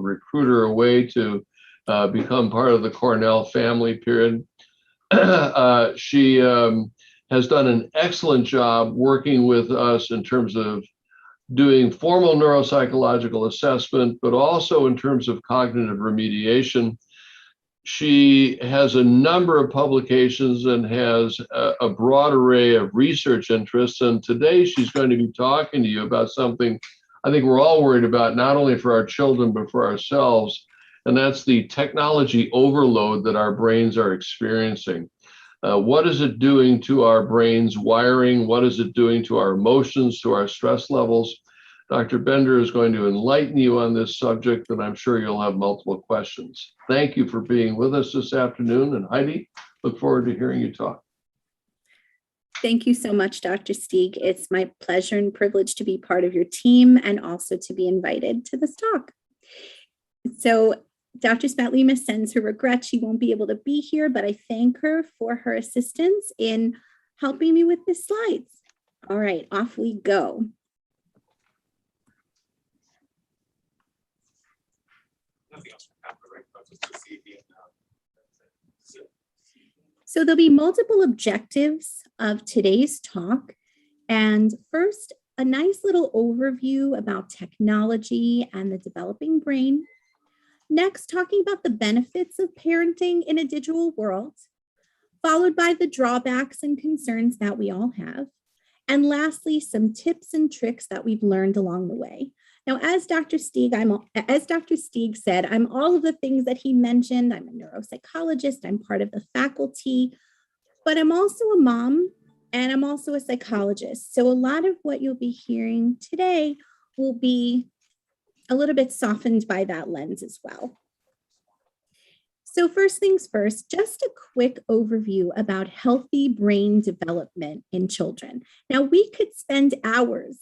recruit her away to become part of the Cornell family, period. She has done an excellent job working with us in terms of doing formal neuropsychological assessment, but also in terms of cognitive remediation. She has a number of publications and has a broad array of research interests. And today she's going to be talking to you about something I think we're all worried about, not only for our children, but for ourselves. And that's the technology overload that our brains are experiencing. What is it doing to our brain's wiring? What is it doing to our emotions, to our stress levels? Dr. Bender is going to enlighten you on this subject, and I'm sure you'll have multiple questions. Thank you for being with us this afternoon. And Heidi, look forward to hearing you talk. Thank you so much, Dr. Stieg. It's my pleasure and privilege to be part of your team and also to be invited to this talk. So Dr. Spatlima sends her regrets. She won't be able to be here, but I thank her for her assistance in helping me with the slides. All right, off we go. So there'll be multiple objectives of today's talk. And first, a nice little overview about technology and the developing brain. Next, talking about the benefits of parenting in a digital world, followed by the drawbacks and concerns that we all have. And lastly, some tips and tricks that we've learned along the way. Now, as Dr. Stieg said, I'm all of the things that he mentioned. I'm a neuropsychologist, I'm part of the faculty, but I'm also a mom and I'm also a psychologist. So a lot of what you'll be hearing today will be a little bit softened by that lens as well. So first things first, just a quick overview about healthy brain development in children. Now, we could spend hours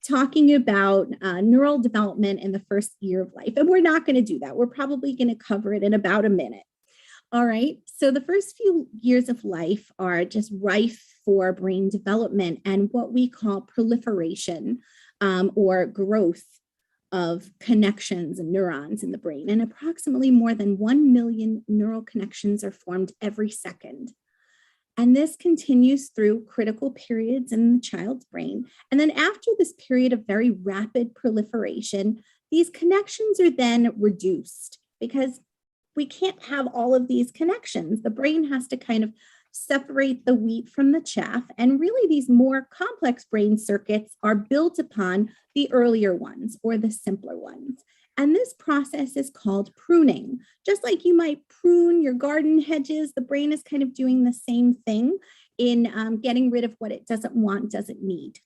talking about neural development in the first year of life, and we're not going to do that. We're probably going to cover it in about a minute. All right, so the first few years of life are just rife for brain development and what we call proliferation or growth of connections and neurons in the brain. And approximately more than 1 million neural connections are formed every second. And this continues through critical periods in the child's brain. And then after this period of very rapid proliferation, these connections are then reduced because we can't have all of these connections. The brain has to kind of separate the wheat from the chaff. And really, these more complex brain circuits are built upon the earlier ones or the simpler ones. And this process is called pruning. Just like you might prune your garden hedges, the brain is kind of doing the same thing in getting rid of what it doesn't want, doesn't need.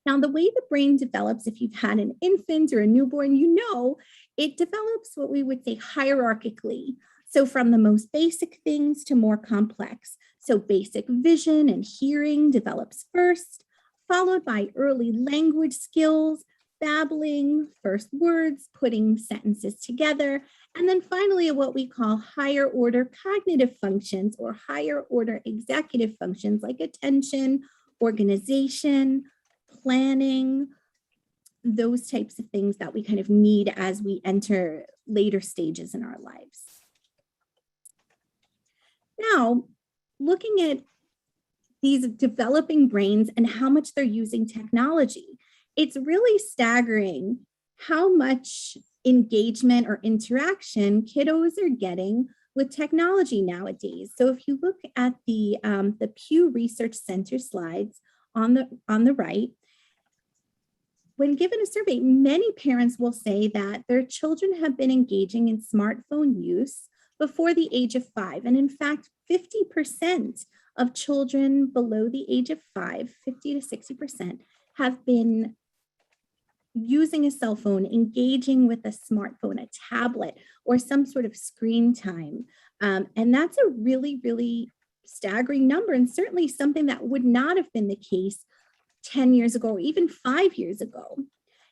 Now, the way the brain develops, if you've had an infant or a newborn, you know, it develops what we would say hierarchically. So from the most basic things to more complex. So basic vision and hearing develops first, followed by early language skills, babbling, first words, putting sentences together, and then finally what we call higher order cognitive functions or higher order executive functions like attention, organization, planning, those types of things that we kind of need as we enter later stages in our lives. Now, looking at these developing brains and how much they're using technology, it's really staggering how much engagement or interaction kiddos are getting with technology nowadays. So if you look at the Pew Research Center slides on the right, when given a survey, many parents will say that their children have been engaging in smartphone use before the age of 5. And in fact, 50% of children below the age of 5, 50 to 60%, have been using a cell phone, engaging with a smartphone, a tablet, or some sort of screen time. And that's a really, really staggering number, and certainly something that would not have been the case 10 years ago, or even 5 years ago.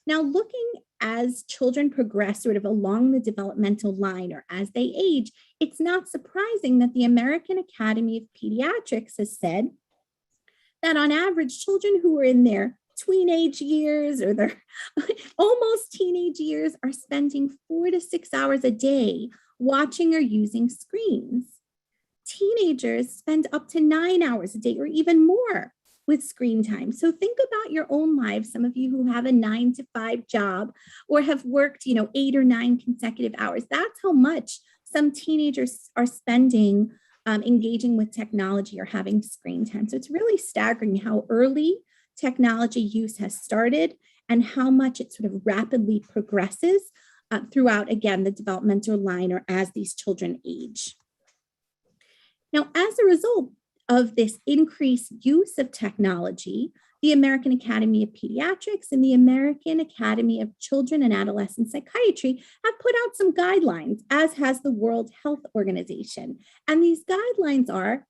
Now, looking as children progress sort of along the developmental line or as they age, it's not surprising that the American Academy of Pediatrics has said that on average, children who are in their teenage years or their almost teenage years are spending 4 to 6 hours a day watching or using screens. Teenagers spend up to 9 hours a day or even more with screen time. So think about your own lives. Some of you who have a 9 to 5 job or have worked, 8 or 9 consecutive hours. That's how much some teenagers are spending engaging with technology or having screen time. So it's really staggering how early technology use has started and how much it sort of rapidly progresses throughout, again, the developmental line or as these children age. Now, as a result of this increased use of technology, the American Academy of Pediatrics and the American Academy of Children and Adolescent Psychiatry have put out some guidelines, as has the World Health Organization. And these guidelines are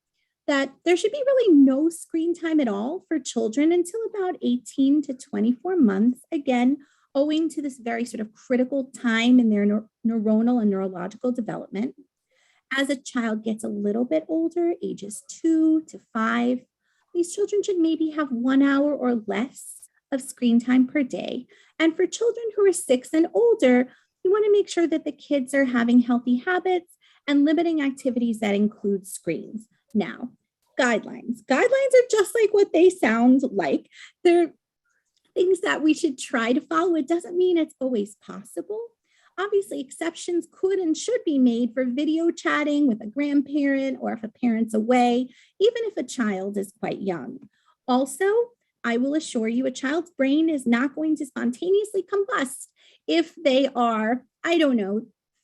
that there should be really no screen time at all for children until about 18 to 24 months, again, owing to this very sort of critical time in their neuronal and neurological development. As a child gets a little bit older, ages 2 to 5, these children should maybe have 1 hour or less of screen time per day. And for children who are 6 and older, you want to make sure that the kids are having healthy habits and limiting activities that include screens. Now, guidelines. Guidelines are just like what they sound like. They're things that we should try to follow. It doesn't mean it's always possible. Obviously, exceptions could and should be made for video chatting with a grandparent or if a parent's away, even if a child is quite young. Also, I will assure you a child's brain is not going to spontaneously combust if they are,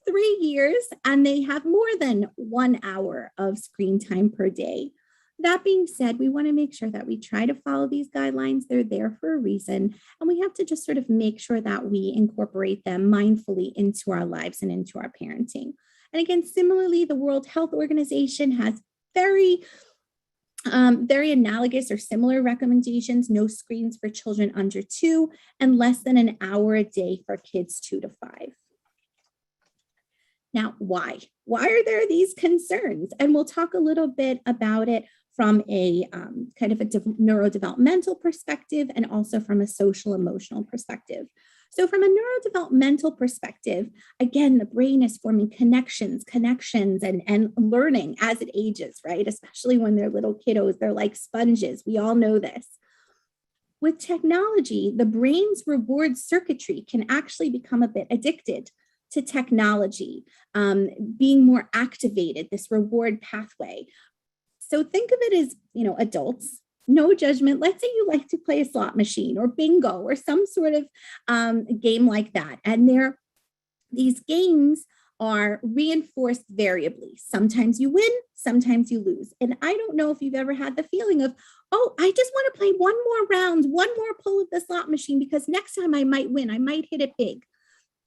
3 years and they have more than 1 hour of screen time per day. That being said, we want to make sure that we try to follow these guidelines. They're there for a reason, and we have to just sort of make sure that we incorporate them mindfully into our lives and into our parenting. And again, similarly, the World Health Organization has very analogous or similar recommendations: no screens for children under 2 and less than an hour a day for kids 2 to 5. Now, why? Why are there these concerns? And we'll talk a little bit about it from a kind of a neurodevelopmental perspective and also from a social emotional perspective. So from a neurodevelopmental perspective, again, the brain is forming connections and learning as it ages, right? Especially when they're little kiddos, they're like sponges. We all know this. With technology, the brain's reward circuitry can actually become a bit addicted to technology, being more activated, this reward pathway. So think of it as, adults, no judgment. Let's say you like to play a slot machine or bingo or some sort of game like that. And these games are reinforced variably. Sometimes you win, sometimes you lose. And I don't know if you've ever had the feeling of, oh, I just want to play one more round, one more pull of the slot machine because next time I might win, I might hit it big.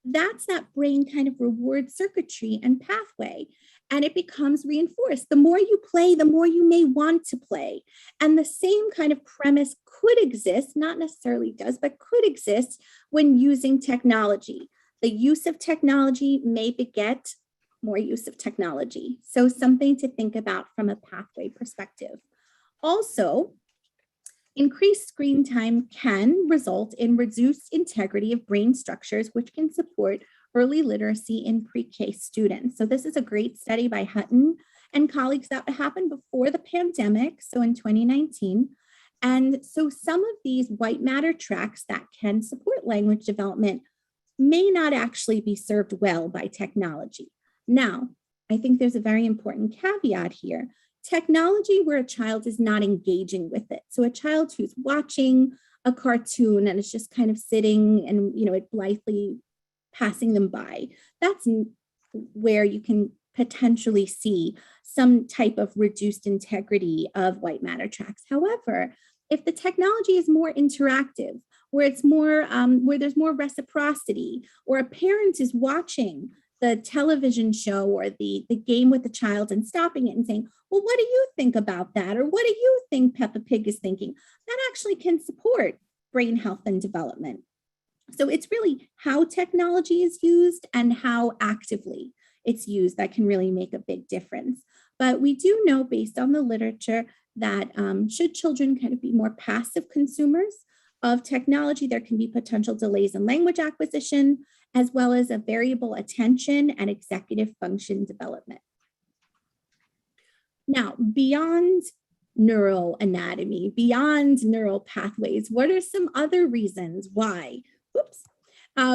That's that brain kind of reward circuitry and pathway. And it becomes reinforced. The more you play, the more you may want to play. And the same kind of premise could exist, not necessarily does, but could exist when using technology. The use of technology may beget more use of technology. So something to think about from a pathway perspective. Also, increased screen time can result in reduced integrity of brain structures, which can support early literacy in pre-K students. So this is a great study by Hutton and colleagues that happened before the pandemic, so in 2019. And so some of these white matter tracks that can support language development may not actually be served well by technology. Now, I think there's a very important caveat here. Technology where a child is not engaging with it. So a child who's watching a cartoon and is just kind of sitting and, it blithely passing them by, that's where you can potentially see some type of reduced integrity of white matter tracks. However, if the technology is more interactive, where it's more, where there's more reciprocity, or a parent is watching the television show or the game with the child and stopping it and saying, well, what do you think about that? Or what do you think Peppa Pig is thinking? That actually can support brain health and development. So it's really how technology is used and how actively it's used that can really make a big difference. But we do know based on the literature that should children kind of be more passive consumers of technology, there can be potential delays in language acquisition, as well as a variable attention and executive function development. Now, beyond neuroanatomy, beyond neural pathways, what are some other reasons why,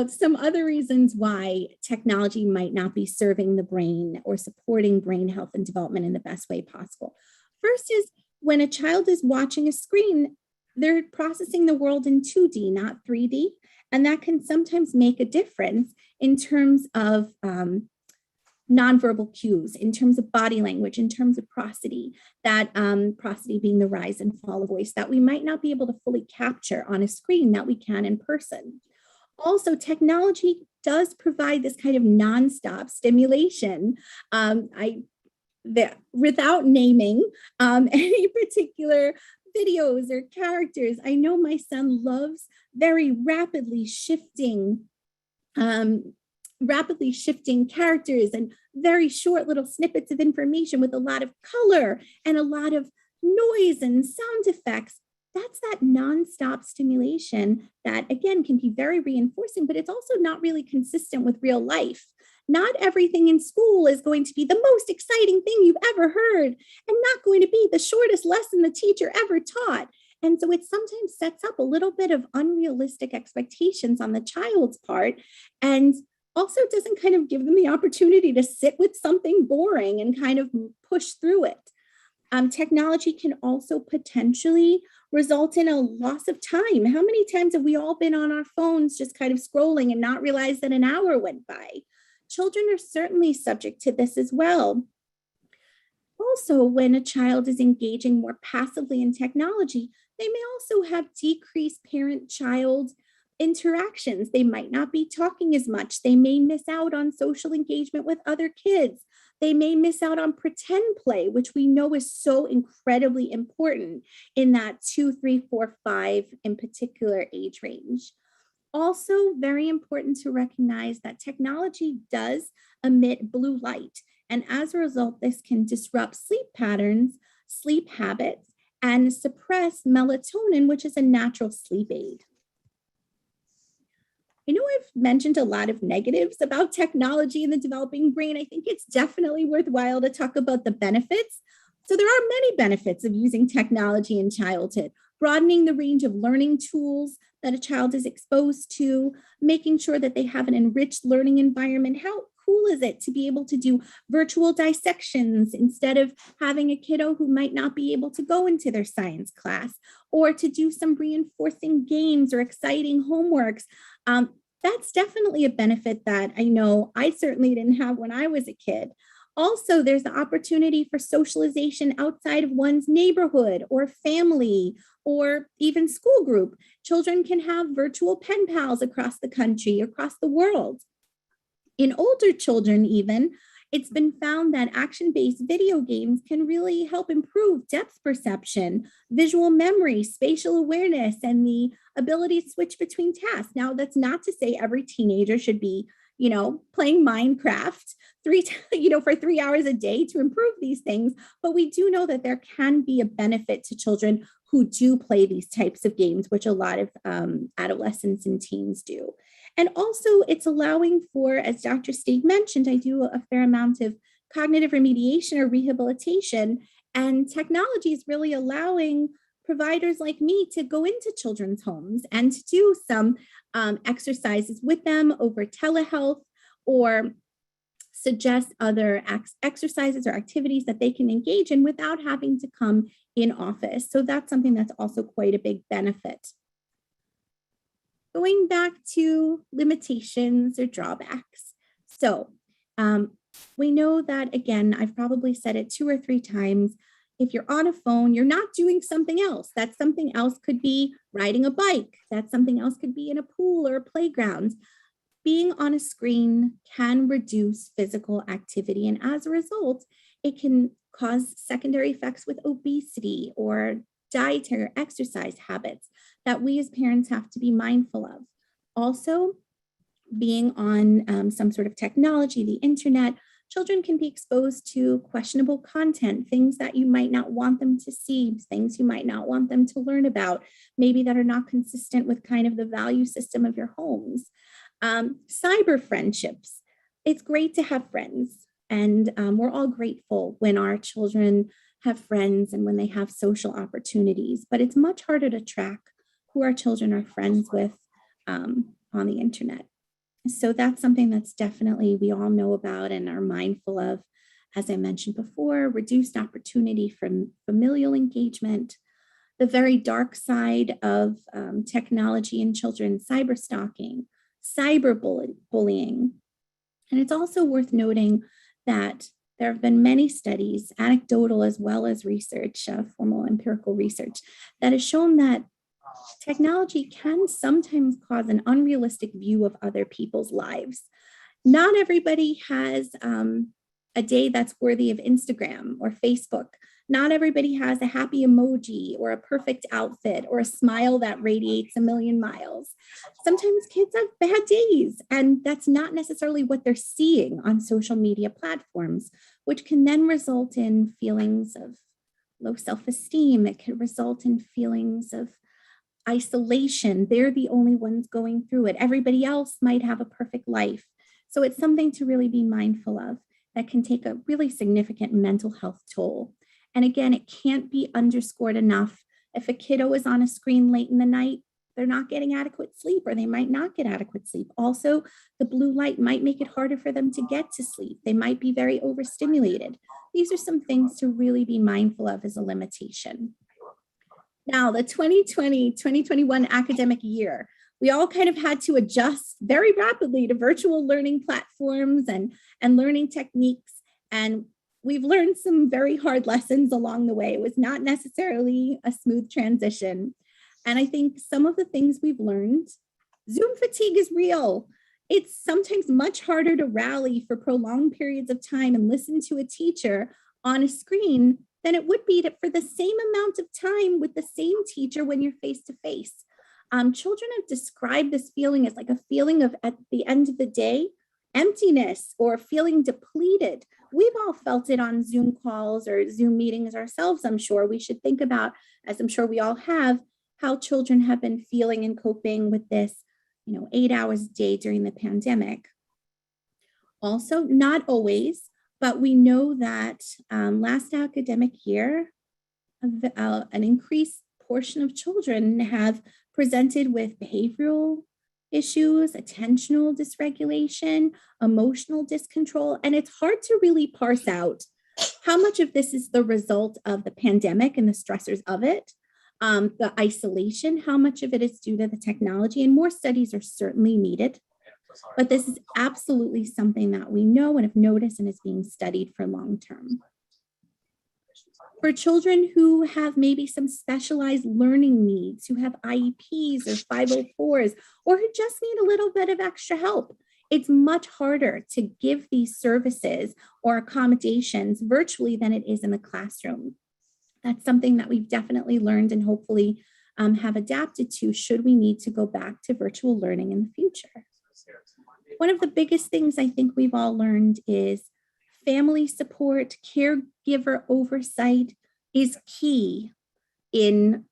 some other reasons why technology might not be serving the brain or supporting brain health and development in the best way possible? First is when a child is watching a screen, they're processing the world in 2D, not 3D. And that can sometimes make a difference in terms of nonverbal cues, in terms of body language, in terms of prosody, that prosody being the rise and fall of voice that we might not be able to fully capture on a screen that we can in person. Also, technology does provide this kind of nonstop stimulation. Without naming any particular videos or characters, I know my son loves very rapidly shifting characters and very short little snippets of information with a lot of color and a lot of noise and sound effects. That's that nonstop stimulation that, again, can be very reinforcing, but it's also not really consistent with real life. Not everything in school is going to be the most exciting thing you've ever heard and not going to be the shortest lesson the teacher ever taught. And so it sometimes sets up a little bit of unrealistic expectations on the child's part, and also doesn't kind of give them the opportunity to sit with something boring and kind of push through it. Technology can also potentially result in a loss of time. How many times have we all been on our phones just kind of scrolling and not realized that an hour went by? Children are certainly subject to this as well. Also, when a child is engaging more passively in technology, they may also have decreased parent-child interactions. They might not be talking as much. They may miss out on social engagement with other kids. They may miss out on pretend play, which we know is so incredibly important in that 2, 3, 4, 5 in particular age range. Also, very important to recognize that technology does emit blue light. And as a result, this can disrupt sleep patterns, sleep habits, and suppress melatonin, which is a natural sleep aid. I know I've mentioned a lot of negatives about technology in the developing brain. I think it's definitely worthwhile to talk about the benefits. So there are many benefits of using technology in childhood, broadening the range of learning tools that a child is exposed to, making sure that they have an enriched learning environment. How cool is it to be able to do virtual dissections instead of having a kiddo who might not be able to go into their science class, or to do some reinforcing games or exciting homeworks? That's definitely a benefit that I know I certainly didn't have when I was a kid. Also, there's the opportunity for socialization outside of one's neighborhood or family or even school group. Children can have virtual pen pals across the country, across the world. In older children even, it's been found that action-based video games can really help improve depth perception, visual memory, spatial awareness, and the ability to switch between tasks. Now, that's not to say every teenager should be, playing Minecraft for 3 hours a day to improve these things. But we do know that there can be a benefit to children who do play these types of games, which a lot of adolescents and teens do. And also it's allowing for, as Dr. Stieg mentioned, I do a fair amount of cognitive remediation or rehabilitation, and technology is really allowing providers like me to go into children's homes and to do some exercises with them over telehealth, or suggest other exercises or activities that they can engage in without having to come in office. So that's something that's also quite a big benefit. Going back to limitations or drawbacks. So we know that, again, I've probably said it 2 or 3 times, if you're on a phone, you're not doing something else. That something else could be riding a bike. That something else could be in a pool or a playground. Being on a screen can reduce physical activity, and as a result, it can cause secondary effects with obesity or dietary or exercise habits that we as parents have to be mindful of. Also, being on some sort of technology, the internet, children can be exposed to questionable content, things that you might not want them to see, things you might not want them to learn about, maybe that are not consistent with kind of the value system of your homes. Cyber friendships. It's great to have friends, and we're all grateful when our children have friends and when they have social opportunities, but it's much harder to track who our children are friends with on the internet. So that's something that's definitely we all know about and are mindful of. As I mentioned before, reduced opportunity for familial engagement, the very dark side of technology in children, cyber stalking, cyberbullying. And it's also worth noting that there have been many studies, anecdotal as well as research, formal empirical research, that has shown that technology can sometimes cause an unrealistic view of other people's lives. Not everybody has a day that's worthy of Instagram or Facebook. Not everybody has a happy emoji or a perfect outfit or a smile that radiates a million miles. Sometimes kids have bad days, and that's not necessarily what they're seeing on social media platforms, which can then result in feelings of low self-esteem. It can result in feelings of isolation. They're the only ones going through it. Everybody else might have a perfect life. So it's something to really be mindful of that can take a really significant mental health toll. And again, it can't be underscored enough. If a kiddo is on a screen late in the night, they're not getting adequate sleep, or they might not get adequate sleep. Also, the blue light might make it harder for them to get to sleep. They might be very overstimulated. These are some things to really be mindful of as a limitation. Now, the 2020-2021 academic year, we all kind of had to adjust very rapidly to virtual learning platforms and learning techniques. And we've learned some very hard lessons along the way. It was not necessarily a smooth transition. And I think some of the things we've learned, Zoom fatigue is real. It's sometimes much harder to rally for prolonged periods of time and listen to a teacher on a screen than it would be for the same amount of time with the same teacher when you're face to face. Children have described this feeling as like a feeling of, at the end of the day, emptiness or feeling depleted. We've all felt it on Zoom calls or Zoom meetings ourselves, I'm sure. We should think about, as I'm sure we all have, how children have been feeling and coping with this, 8 hours a day during the pandemic. Also, not always, but we know that last academic year, an increased portion of children have presented with behavioral issues, attentional dysregulation, emotional discontrol, and it's hard to really parse out how much of this is the result of the pandemic and the stressors of it, the isolation, how much of it is due to the technology, and more studies are certainly needed. But this is absolutely something that we know and have noticed and is being studied for long term. For children who have maybe some specialized learning needs, who have IEPs or 504s, or who just need a little bit of extra help, it's much harder to give these services or accommodations virtually than it is in the classroom. That's something that we've definitely learned and hopefully have adapted to should we need to go back to virtual learning in the future. One of the biggest things I think we've all learned is family support, caregiver oversight is key in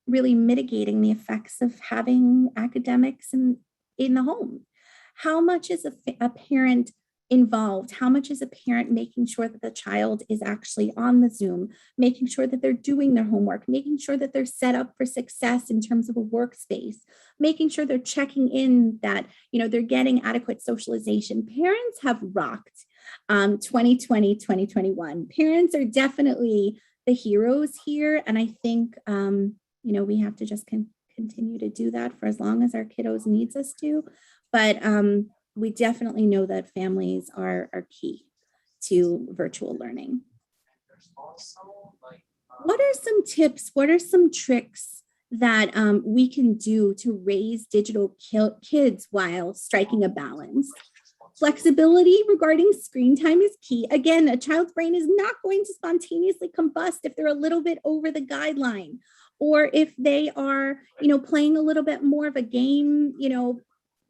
really mitigating the effects of having academics in the home. How much is a parent involved? How much is a parent making sure that the child is actually on the Zoom, making sure that they're doing their homework, making sure that they're set up for success in terms of a workspace, making sure they're checking in that, they're getting adequate socialization. Parents have rocked 2020, 2021. Parents are definitely the heroes here. And I think, we have to just continue to do that for as long as our kiddos needs us to. But we definitely know that families are key to virtual learning. What are some tips? What are some tricks that we can do to raise digital kids while striking a balance? Flexibility regarding screen time is key. Again, a child's brain is not going to spontaneously combust if they're a little bit over the guideline, or if they are, playing a little bit more of a game,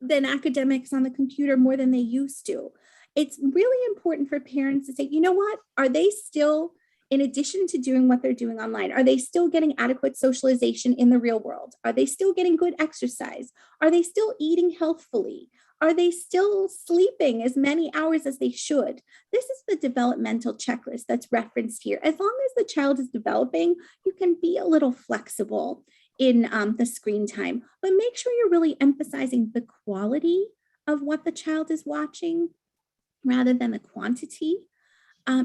than academics on the computer more than they used to. It's really important for parents to say, you know what, are they still, in addition to doing what they're doing online, are they still getting adequate socialization in the real world? Are they still getting good exercise? Are they still eating healthfully? Are they still sleeping as many hours as they should? This is the developmental checklist that's referenced here. As long as the child is developing, you can be a little flexible in the screen time, but make sure you're really emphasizing the quality of what the child is watching rather than the quantity.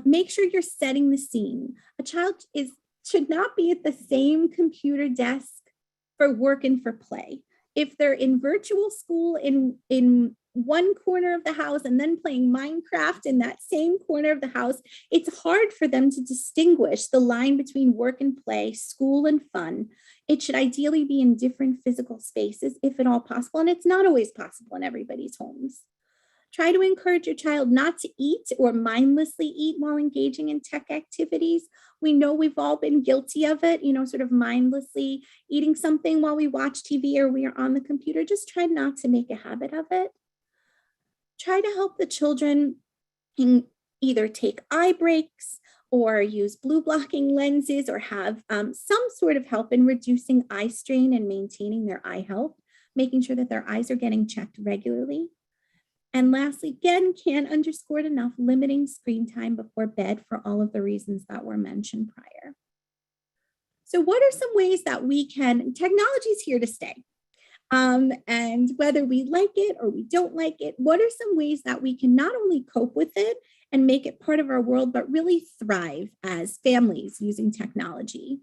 Make sure you're setting the scene. A child should not be at the same computer desk for work and for play. If they're in virtual school in one corner of the house and then playing Minecraft in that same corner of the house, it's hard for them to distinguish the line between work and play, school and fun. It should ideally be in different physical spaces, if at all possible, and it's not always possible in everybody's homes. Try to encourage your child not to eat or mindlessly eat while engaging in tech activities. We know we've all been guilty of it, sort of mindlessly eating something while we watch TV or we are on the computer. Just try not to make a habit of it. Try to help the children either take eye breaks or use blue blocking lenses or have some sort of help in reducing eye strain and maintaining their eye health, making sure that their eyes are getting checked regularly. And lastly, again, can't underscore it enough, limiting screen time before bed for all of the reasons that were mentioned prior. So what are some ways that technology is here to stay. And whether we like it or we don't like it, what are some ways that we can not only cope with it and make it part of our world, but really thrive as families using technology?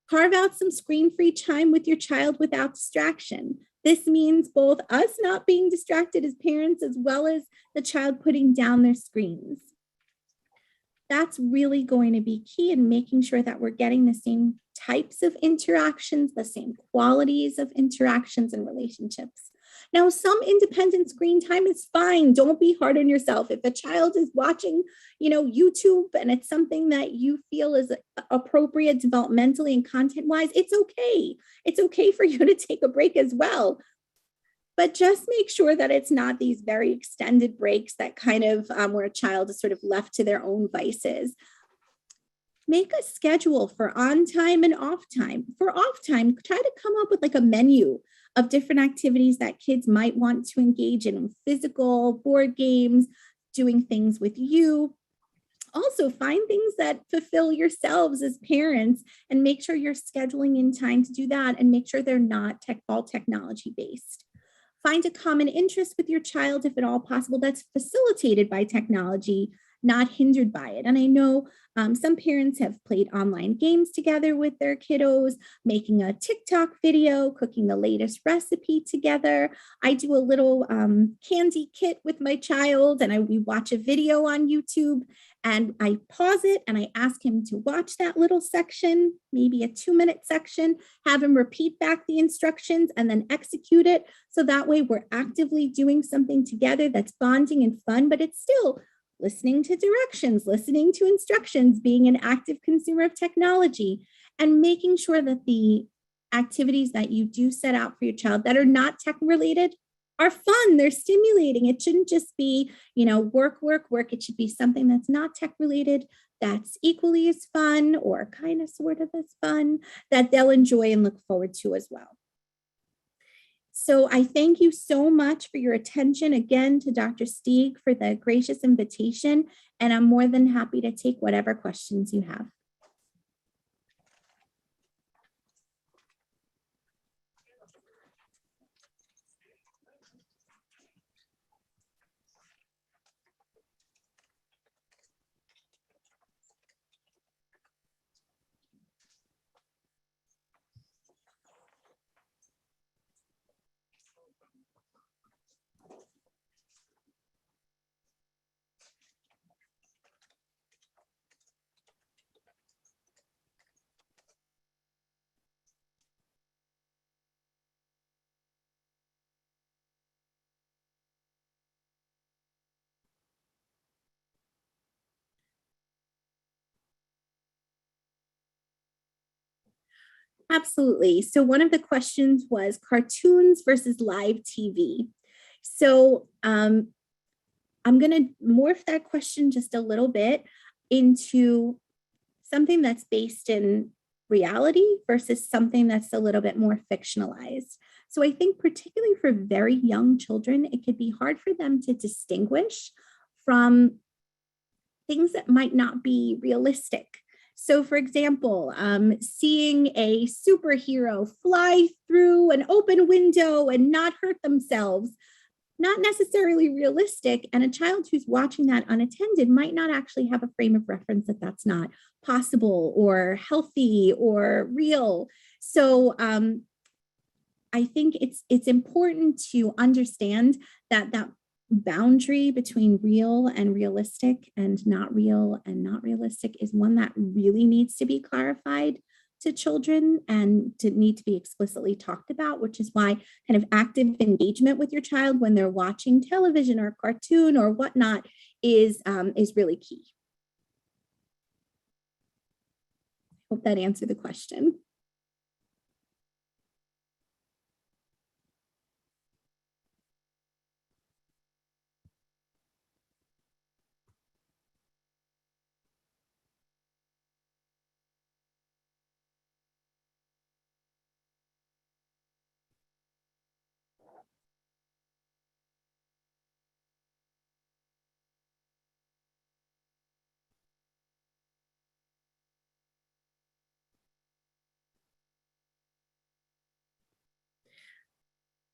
Carve out some screen-free time with your child without distraction. This means both us not being distracted as parents, as well as the child putting down their screens. That's really going to be key in making sure that we're getting the same types of interactions, the same qualities of interactions and relationships. Now, some independent screen time is fine. Don't be hard on yourself. If a child is watching, YouTube and it's something that you feel is appropriate developmentally and content-wise, it's okay. It's okay for you to take a break as well. But just make sure that it's not these very extended breaks that kind of where a child is sort of left to their own vices. Make a schedule for on time and off time. For off time, try to come up with like a menu of different activities that kids might want to engage in, physical, board games, doing things with you. Also, find things that fulfill yourselves as parents and make sure you're scheduling in time to do that and make sure they're not all technology based. Find a common interest with your child, if at all possible, that's facilitated by technology, not hindered by it. And I know some parents have played online games together with their kiddos, making a TikTok video, cooking the latest recipe together. I do a little candy kit with my child, and we watch a video on YouTube, and I pause it and I ask him to watch that little section, maybe a 2-minute section, have him repeat back the instructions and then execute it. So that way we're actively doing something together that's bonding and fun, but it's still listening to directions, listening to instructions, being an active consumer of technology, and making sure that the activities that you do set out for your child that are not tech related are fun, they're stimulating. It shouldn't just be, work. It should be something that's not tech related, that's equally as fun or kind of sort of as fun, that they'll enjoy and look forward to as well. So I thank you so much for your attention, again, to Dr. Stieg for the gracious invitation, and I'm more than happy to take whatever questions you have. Absolutely. So one of the questions was cartoons versus live TV. So I'm going to morph that question just a little bit into something that's based in reality versus something that's a little bit more fictionalized. So I think particularly for very young children, it could be hard for them to distinguish from things that might not be realistic. So for example, seeing a superhero fly through an open window and not hurt themselves, not necessarily realistic. And a child who's watching that unattended might not actually have a frame of reference that that's not possible or healthy or real. So I think it's important to understand that boundary between real and realistic and not real and not realistic is one that really needs to be clarified to children and to need to be explicitly talked about, which is why kind of active engagement with your child when they're watching television or cartoon or whatnot is really key. Hope that answered the question.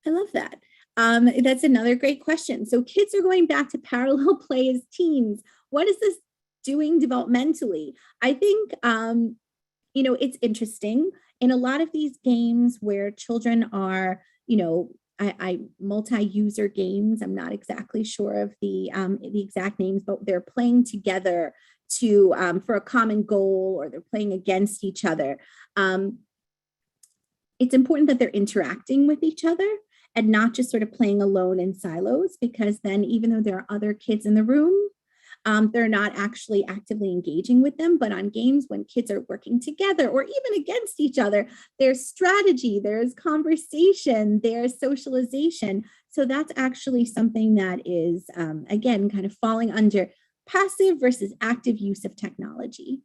I love that. That's another great question. So kids are going back to parallel play as teens. What is this doing developmentally? I think, it's interesting. In a lot of these games where children are, I multi-user games. I'm not exactly sure of the exact names, but they're playing together to for a common goal, or they're playing against each other. It's important that they're interacting with each other and not just sort of playing alone in silos, because then even though there are other kids in the room, they're not actually actively engaging with them. But on games, when kids are working together or even against each other, there's strategy, there's conversation, there's socialization. So that's actually something that is, again, kind of falling under passive versus active use of technology.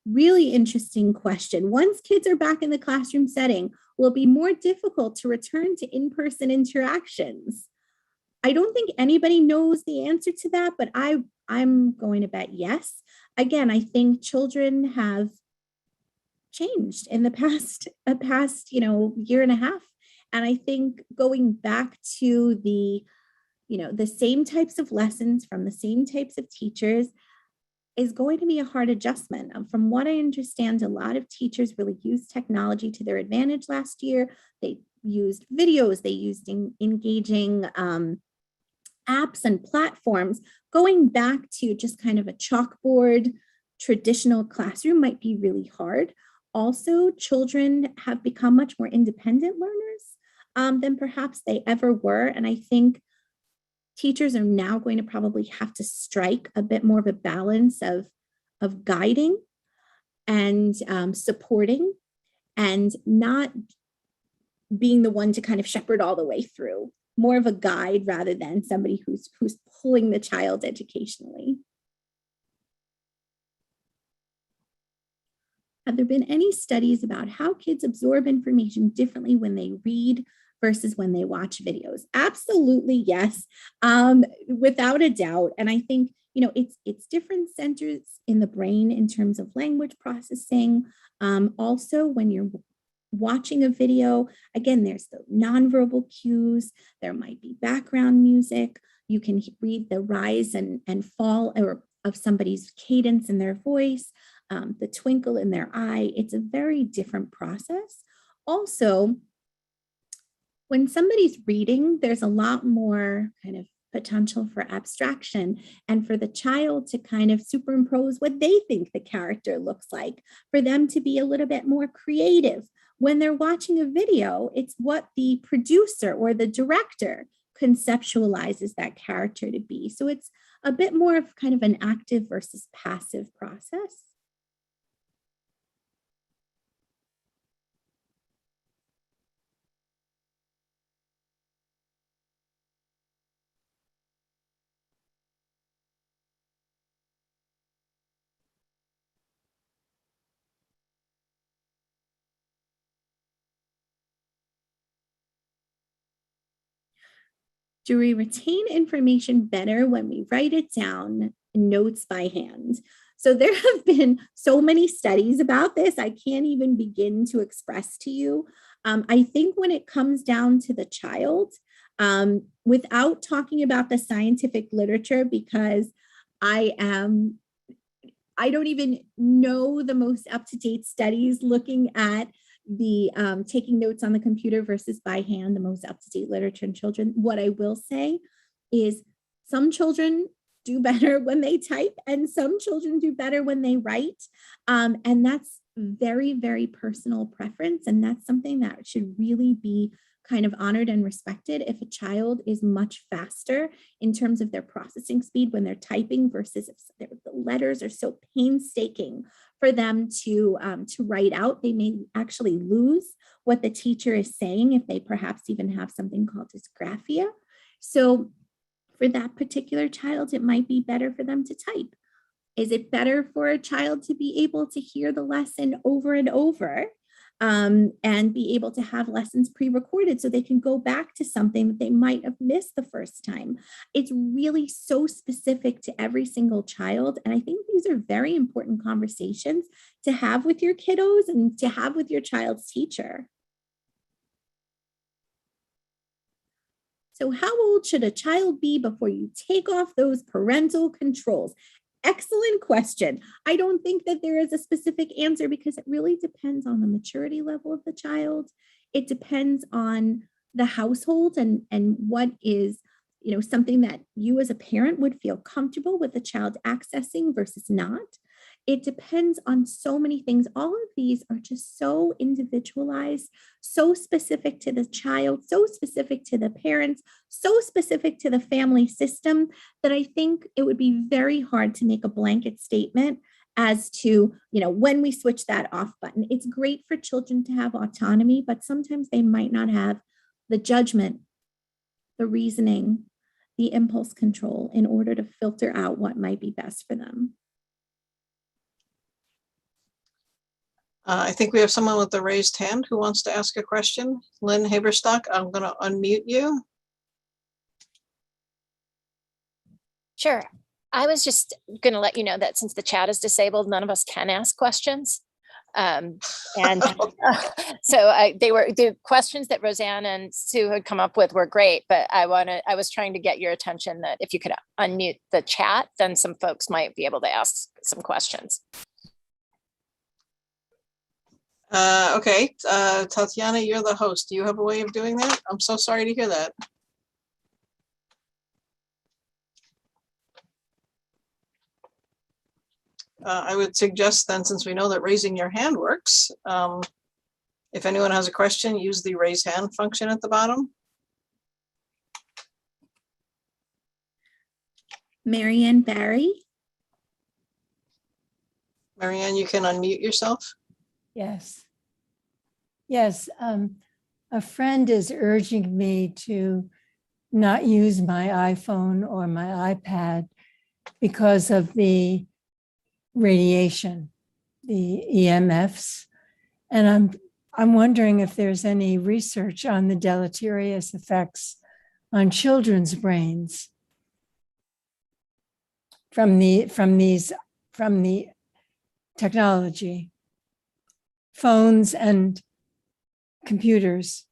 Really interesting question. Once kids are back in the classroom setting, will it be more difficult to return to in-person interactions? I don't think anybody knows the answer to that, but I'm going to bet yes. Again, I think children have changed in the past year and a half. And I think going back to the same types of lessons from the same types of teachers is going to be a hard adjustment. From what I understand, a lot of teachers really used technology to their advantage last year. They used videos, they used engaging apps and platforms. Going back to just kind of a chalkboard traditional classroom might be really hard. Also, children have become much more independent learners than perhaps they ever were. And I think teachers are now going to probably have to strike a bit more of a balance of guiding and supporting, and not being the one to kind of shepherd all the way through. More of a guide rather than somebody who's pulling the child educationally. Have there been any studies about how kids absorb information differently when they read versus when they watch videos? Absolutely, yes, without a doubt. And I think, it's different centers in the brain in terms of language processing. Also, when you're watching a video, again, there's the nonverbal cues. There might be background music. You can read the rise and fall of somebody's cadence in their voice, the twinkle in their eye. It's a very different process. Also, when somebody's reading, there's a lot more kind of potential for abstraction and for the child to kind of superimpose what they think the character looks like, for them to be a little bit more creative. When they're watching a video, it's what the producer or the director conceptualizes that character to be. So it's a bit more of kind of an active versus passive process. Do we retain information better when we write it down in notes by hand? So there have been so many studies about this, I can't even begin to express to you. I think when it comes down to the child, without talking about the scientific literature, because I don't even know the most up-to-date studies looking at the taking notes on the computer versus by hand, the most up-to-date literature in children. What I will say is some children do better when they type and some children do better when they write. And that's very, very personal preference. And that's something that should really be kind of honored and respected. If a child is much faster in terms of their processing speed when they're typing versus if the letters are so painstaking for them to write out, they may actually lose what the teacher is saying if they perhaps even have something called dysgraphia. So for that particular child, it might be better for them to type. Is it better for a child to be able to hear the lesson over and over and be able to have lessons pre-recorded so they can go back to something that they might have missed the first time? It's really so specific to every single child. And I think these are very important conversations to have with your kiddos and to have with your child's teacher. So how old should a child be before you take off those parental controls? Excellent question. I don't think that there is a specific answer because it really depends on the maturity level of the child. It depends on the household and what is, something that you as a parent would feel comfortable with the child accessing versus not. It depends on so many things. All of these are just so individualized, so specific to the child, so specific to the parents, so specific to the family system that I think it would be very hard to make a blanket statement as to, when we switch that off button. It's great for children to have autonomy, but sometimes they might not have the judgment, the reasoning, the impulse control in order to filter out what might be best for them. I think we have someone with a raised hand who wants to ask a question. Lynn Haberstock, I'm going to unmute you. Sure. I was just going to let you know that since the chat is disabled, none of us can ask questions. So the questions that Roseanne and Sue had come up with were great, but I was trying to get your attention that if you could unmute the chat, then some folks might be able to ask some questions. Okay, Tatiana, you're the host. Do you have a way of doing that? I'm so sorry to hear that. I would suggest then, since we know that raising your hand works, if anyone has a question, use the raise hand function at the bottom. Marianne Barry. Marianne, you can unmute yourself. Yes. Yes. A friend is urging me to not use my iPhone or my iPad because of the radiation, the EMFs. And I'm wondering if there's any research on the deleterious effects on children's brains from the technology, phones and computers.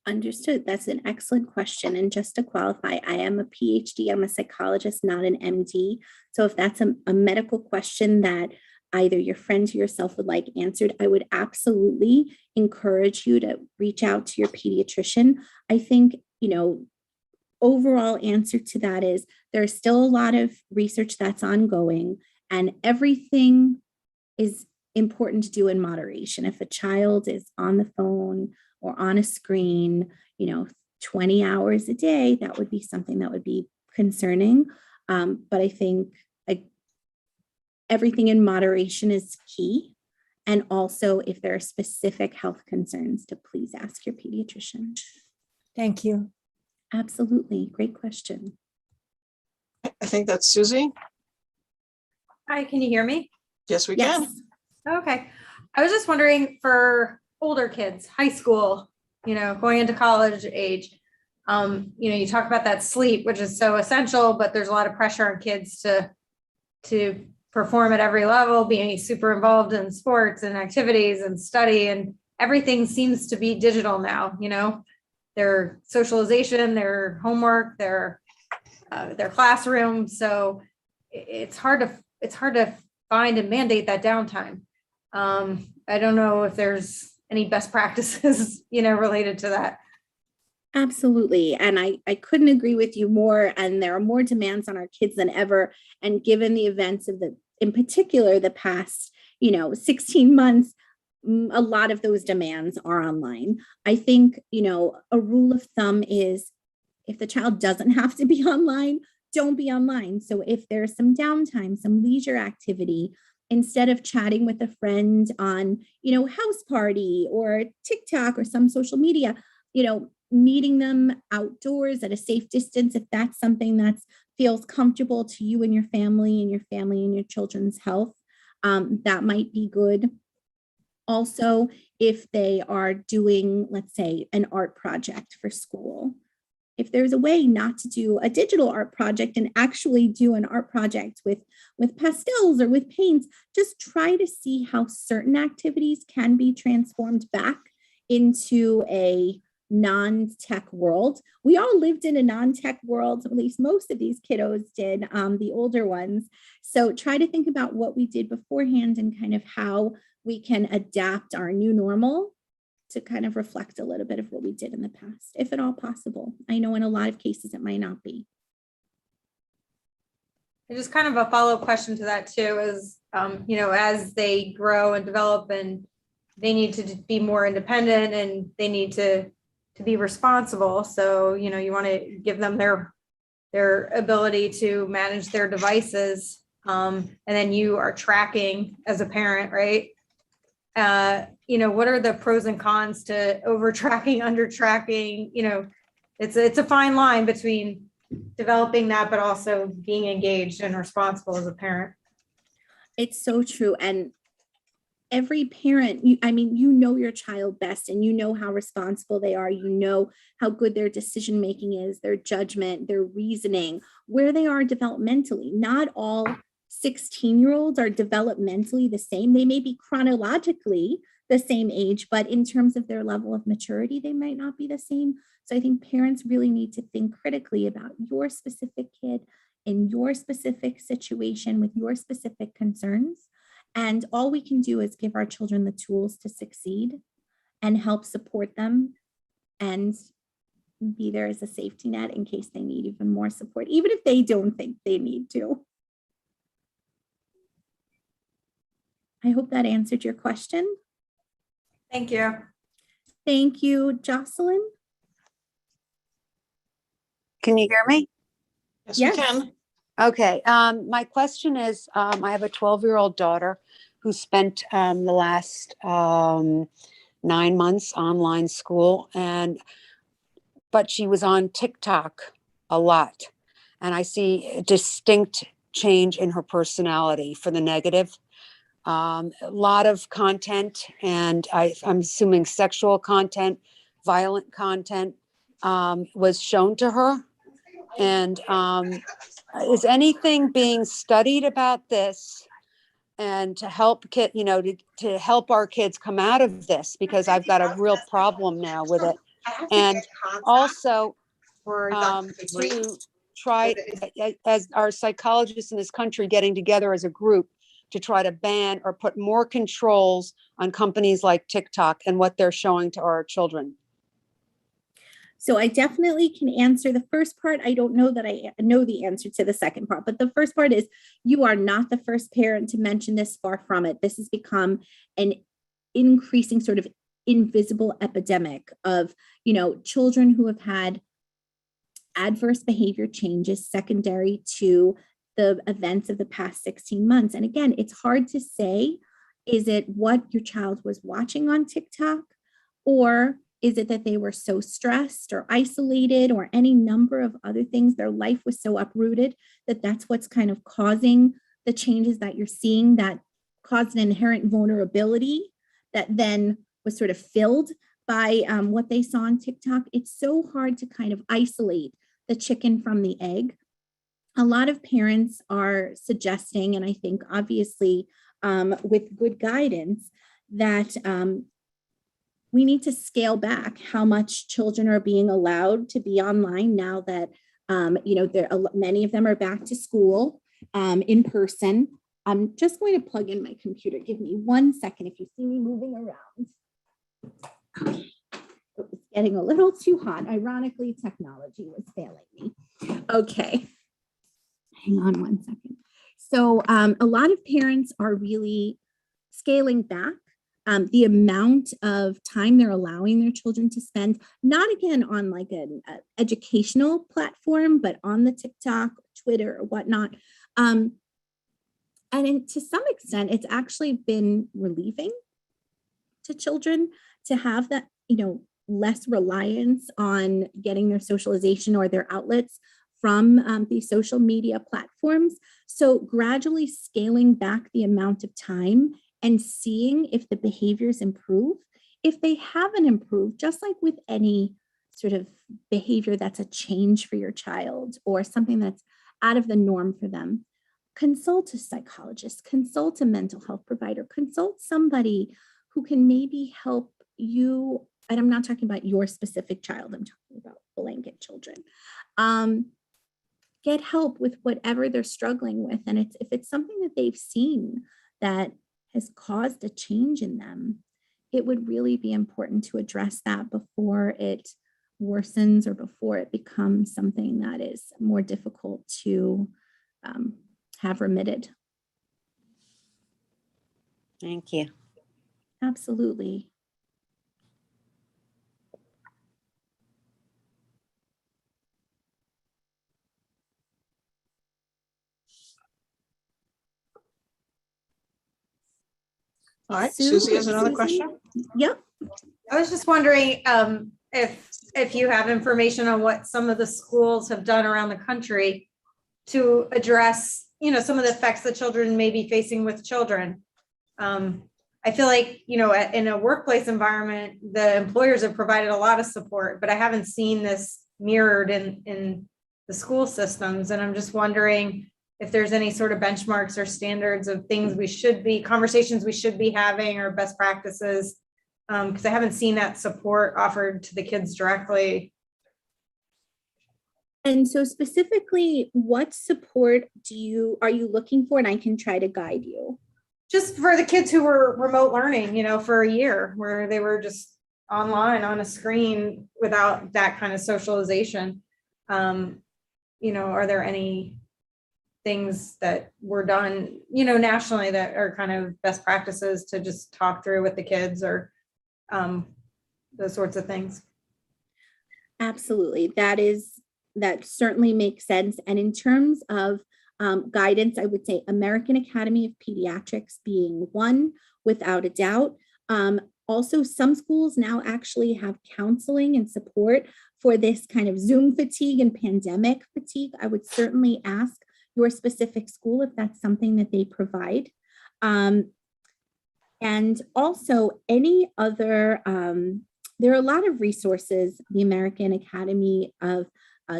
Understood. That's an excellent question. And just to qualify, I am a PhD. I'm a psychologist, not an MD. So if that's a medical question that either your friends or yourself would like answered, I would absolutely encourage you to reach out to your pediatrician. I think, overall answer to that is there's still a lot of research that's ongoing, and everything is important to do in moderation. If a child is on the phone or on a screen, 20 hours a day, that would be something that would be concerning. But I think everything in moderation is key. And also, if there are specific health concerns, to please ask your pediatrician. Thank you. Absolutely. Great question. I think that's Susie. Hi, can you hear me? Yes, we can. Okay. I was just wondering for older kids, high school, going into college age, You talk about that sleep, which is so essential, but there's a lot of pressure on kids to perform at every level, being super involved in sports and activities and study, and everything seems to be digital now, their socialization, their homework, their classroom. So it's hard to find and mandate that downtime. I don't know if there's any best practices, related to that. Absolutely. And I couldn't agree with you more. And there are more demands on our kids than ever. And given the events in particular, the past, 16 months, a lot of those demands are online. I think, a rule of thumb is if the child doesn't have to be online, don't be online. So if there's some downtime, some leisure activity, instead of chatting with a friend on, house party or TikTok or some social media, meeting them outdoors at a safe distance, if that's something that feels comfortable to you and your family and your children's health, that might be good. Also, if they are doing, let's say, an art project for school, if there's a way not to do a digital art project and actually do an art project with pastels or with paints, just try to see how certain activities can be transformed back into a non-tech world. We all lived in a non-tech world, at least most of these kiddos did, the older ones. So try to think about what we did beforehand and kind of how we can adapt our new normal to kind of reflect a little bit of what we did in the past, if at all possible. I know in a lot of cases it might not be. And just kind of a follow-up question to that too is, as they grow and develop and they need to be more independent and they need to be responsible. So, you want to give them their ability to manage their devices. And then you are tracking as a parent, right? What are the pros and cons to over tracking, under tracking? It's a fine line between developing that, but also being engaged and responsible as a parent. It's so true. And every parent, you know your child best and you know how responsible they are. You know how good their decision making is, their judgment, their reasoning, where they are developmentally. Not all 16-year-olds are developmentally the same. They may be chronologically the same age, but in terms of their level of maturity, they might not be the same. So I think parents really need to think critically about your specific kid in your specific situation with your specific concerns. And all we can do is give our children the tools to succeed and help support them and be there as a safety net in case they need even more support, even if they don't think they need to. I hope that answered your question. Thank you. Thank you, Jocelyn. Can you hear me? Yes, Yes. we can. Okay. My question is, I have a 12-year-old daughter who spent the last 9 months online school, but she was on TikTok a lot. And I see a distinct change in her personality for the negative. A lot of content, and I'm assuming sexual content, violent content was shown to her. And is anything being studied about this and to help to help our kids come out of this? Because I've got a real problem now with it. And also to try, as our psychologists in this country getting together as a group to try to ban or put more controls on companies like TikTok and what they're showing to our children. So I definitely can answer the first part. I don't know that I know the answer to the second part, but the first part is you are not the first parent to mention this, far from it. This has become an increasing sort of invisible epidemic of, children who have had adverse behavior changes secondary to the events of the past 16 months. And again, it's hard to say, is it what your child was watching on TikTok, or is it that they were so stressed or isolated or any number of other things? Their life was so uprooted that that's what's kind of causing the changes that you're seeing that caused an inherent vulnerability that then was sort of filled by what they saw on TikTok. It's so hard to kind of isolate the chicken from the egg. A lot of parents are suggesting, and I think obviously with good guidance, that we need to scale back how much children are being allowed to be online now that many of them are back to school in person. I'm just going to plug in my computer. Give me 1 second if you see me moving around. It's getting a little too hot. Ironically, technology was failing me. Okay. Hang on 1 second. So a lot of parents are really scaling back the amount of time they're allowing their children to spend, not again on like an educational platform, but on the TikTok, Twitter, or whatnot. And to some extent, it's actually been relieving to children to have that, less reliance on getting their socialization or their outlets from these social media platforms. So gradually scaling back the amount of time and seeing if the behaviors improve. If they haven't improved, just like with any sort of behavior that's a change for your child or something that's out of the norm for them, consult a psychologist, consult a mental health provider, consult somebody who can maybe help you. And I'm not talking about your specific child, I'm talking about blanket children. Get help with whatever they're struggling with. And if it's something that they've seen that has caused a change in them, it would really be important to address that before it worsens or before it becomes something that is more difficult to have remitted. Thank you. Absolutely. All right, Sue, Susie has another Susie? question. Yep. I was just wondering if you have information on what some of the schools have done around the country to address, some of the effects that children may be facing with children. I feel like, in a workplace environment, the employers have provided a lot of support, but I haven't seen this mirrored in the school systems. And I'm just wondering if there's any sort of benchmarks or standards of things conversations we should be having or best practices. Because I haven't seen that support offered to the kids directly. And so specifically, what support are you looking for? And I can try to guide you. Just for the kids who were remote learning, for a year, where they were just online on a screen without that kind of socialization. Are there any things that were done, nationally that are kind of best practices to just talk through with the kids or those sorts of things? Absolutely. That certainly makes sense. And in terms of guidance, I would say American Academy of Pediatrics being one, without a doubt. Also, some schools now actually have counseling and support for this kind of Zoom fatigue and pandemic fatigue. I would certainly ask your specific school if that's something that they provide. And also any other, there are a lot of resources, the American Academy of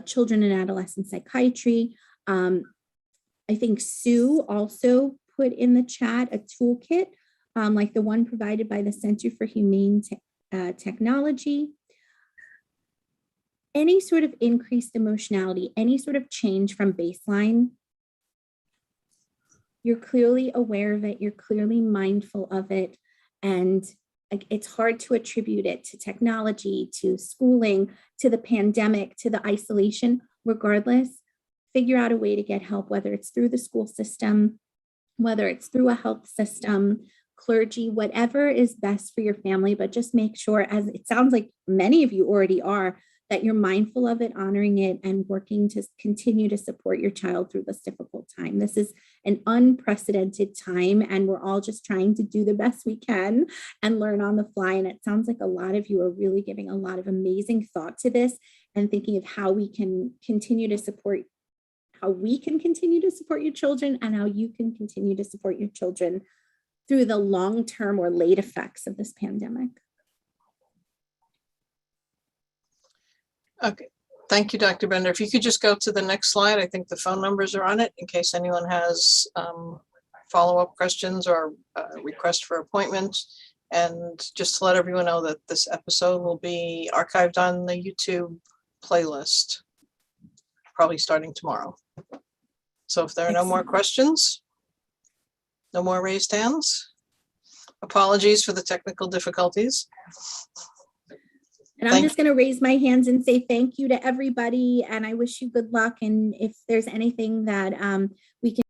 Children and Adolescent Psychiatry. I think Sue also put in the chat a toolkit like the one provided by the Center for Humane Technology. Any sort of increased emotionality, any sort of change from baseline, you're clearly aware of it, you're clearly mindful of it, and it's hard to attribute it to technology, to schooling, to the pandemic, to the isolation. Regardless, figure out a way to get help, whether it's through the school system, whether it's through a health system, clergy, whatever is best for your family, but just make sure, as it sounds like many of you already are, that you're mindful of it, honoring it, and working to continue to support your child through this difficult time. This is an unprecedented time, and we're all just trying to do the best we can and learn on the fly. And it sounds like a lot of you are really giving a lot of amazing thought to this and thinking of how we can continue to support, how we can continue to support your children, and how you can continue to support your children through the long-term or late effects of this pandemic. Okay, thank you, Dr. Bender. If you could just go to the next slide, I think the phone numbers are on it in case anyone has follow-up questions or request for appointments. And just to let everyone know that this episode will be archived on the YouTube playlist, probably starting tomorrow. So if there are no more Excellent. questions, no more raised hands. Apologies for the technical difficulties. And I'm just going to raise my hands and say thank you to everybody. And I wish you good luck. And if there's anything that we can